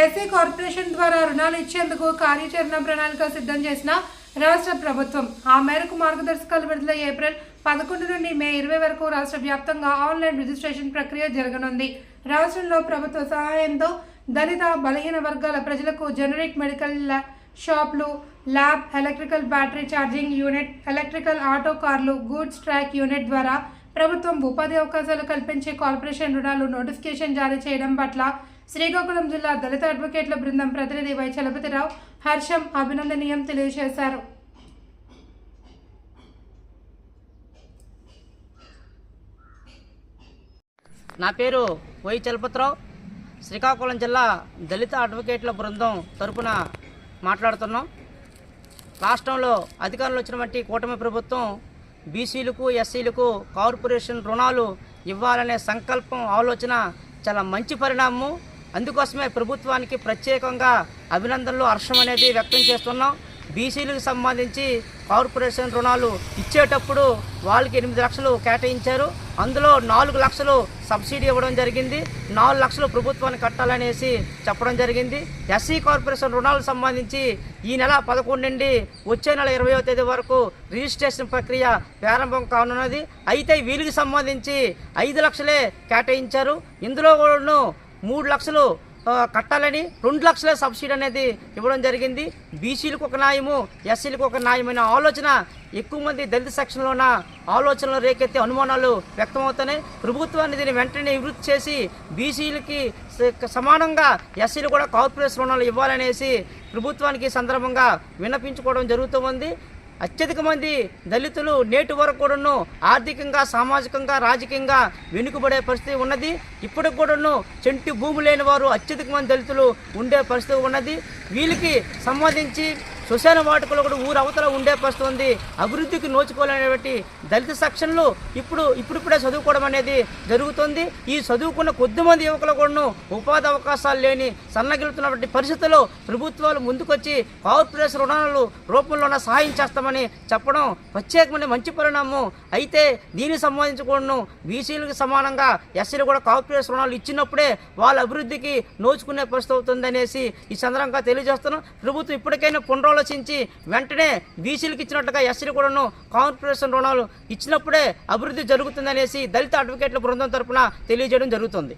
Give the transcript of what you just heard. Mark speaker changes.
Speaker 1: SC corporation ద్వారా రుణాలు ఇచ్చేందుకు కార్యాచరణ ప్రణాళిక సిద్ధం చేసిన రాష్ట్ర ప్రభుత్వం ఆ మేరకు మార్గదర్శకాలు విడుదల ఏప్రిల్ 11 నుండి మే 20 వరకు రాష్ట్ర వ్యాప్తంగా ఆన్లైన్ రిజిస్ట్రేషన్ ప్రక్రియ జరగనుంది. రాష్ట్రంలో ప్రభుత్వ సహాయంతో దళిత బలహీన వర్గాల ప్రజలకు జనరిక్ మెడికల్ షాపులు, lab, electrical battery charging unit, electrical auto కార్లు, గూడ్స్ ట్రాక్ యూనిట్ ద్వారా ప్రభుత్వం ఉపాధి అవకాశాలు కల్పించే కార్పొరేషన్ రుణాలు నోటిఫికేషన్ జారీ చేయడం పట్ల శ్రీకాకుళం జిల్లా దళిత అడ్వకేట్ల బృందం ప్రతినిధి వై చలపతిరావు హర్షం అభినందనీయం తెలియజేశారు.
Speaker 2: నా పేరు వై చలపతిరావు, శ్రీకాకుళం జిల్లా దళిత అడ్వకేట్ల బృందం తరపున మాట్లాడుతున్నాం. రాష్ట్రంలో అధికారంలో వచ్చినటువంటి కూటమి ప్రభుత్వం బీసీలకు, ఎస్సీలకు కార్పొరేషన్ రుణాలు ఇవ్వాలనే సంకల్పం, ఆలోచన చాలా మంచి పరిణామం. అందుకోసమే ప్రభుత్వానికి ప్రత్యేకంగా అభినందనలు, హర్షం అనేది వ్యక్తం చేస్తున్నాం. బీసీలకు సంబంధించి కార్పొరేషన్ రుణాలు ఇచ్చేటప్పుడు వాళ్ళకి 8 లక్షలు కేటాయించారు. అందులో 4 లక్షలు సబ్సిడీ ఇవ్వడం జరిగింది, 4 లక్షలు ప్రభుత్వానికి కట్టాలనేసి చెప్పడం జరిగింది. ఎస్సీ కార్పొరేషన్ రుణాలకు సంబంధించి ఈ నెల 11 నుండి వచ్చే నెల 20వ తేదీ వరకు రిజిస్ట్రేషన్ ప్రక్రియ ప్రారంభం కానున్నది. అయితే వీళ్ళకి సంబంధించి 5 లక్షలే కేటాయించారు. ఇందులో కూడా 3 లక్షలు కట్టాలని 2 లక్షల సబ్సిడీ అనేది ఇవ్వడం జరిగింది. బీసీలకు ఒక న్యాయము, ఎస్సీలకు ఒక న్యాయమైన ఆలోచన ఎక్కువ మంది దళిత సెక్షన్లోన ఆలోచనలు రేకెత్తే అనుమానాలు వ్యక్తమవుతున్నాయి. ప్రభుత్వాన్ని దీన్ని వెంటనే నివృత్తి చేసి బీసీలకి సమానంగా ఎస్సీలు కూడా కార్పొరేషన్ రుణాలు ఇవ్వాలనేసి ప్రభుత్వానికి సందర్భంగా విన్నపించుకోవడం జరుగుతూ ఉంది. అత్యధిక మంది దళితులు నేటి వరకు కూడాను ఆర్థికంగా, సామాజికంగా, రాజకీయంగా వెనుకబడే పరిస్థితి ఉన్నది. ఇప్పటికి కూడాను చెంటి భూమి లేని వారు అత్యధిక మంది దళితులు ఉండే పరిస్థితి ఉన్నది. వీళ్ళకి సంబంధించి శ్మశాన వాటికలో కూడా ఊరు అవతల ఉండే పరిస్థితి ఉంది. అభివృద్ధికి నోచుకోలేనటువంటి దళిత సెక్షన్లు ఇప్పుడిప్పుడే చదువుకోవడం అనేది జరుగుతుంది. ఈ చదువుకున్న కొద్దిమంది యువకులు కూడా ఉపాధి అవకాశాలు లేని సన్నగిలుతున్నటువంటి పరిస్థితుల్లో ప్రభుత్వాలు ముందుకొచ్చి కార్పొరేషన్ రుణాలు రూపంలోనే సహాయం చేస్తామని చెప్పడం ప్రత్యేకమైన మంచి పరిణామం. అయితే దీనికి సంబంధించి కూడా బీసీలకు సమానంగా ఎస్సీలు కూడా కార్పొరేషన్ రుణాలు ఇచ్చినప్పుడే వాళ్ళ అభివృద్ధికి నోచుకునే పరిస్థితి అవుతుంది అనేసి ఈ సందర్భంగా తెలియజేస్తున్నాం. ప్రభుత్వం ఇప్పటికైనా ఆలోచించి వెంటనే బీసీలకు ఇచ్చినట్టుగా ఎస్సీలు కూడాను కార్పొరేషన్ రుణాలు ఇచ్చినప్పుడే అభివృద్ధి జరుగుతుందనేసి దళిత అడ్వకేట్ల బృందం తరపున తెలియజేయడం జరుగుతుంది.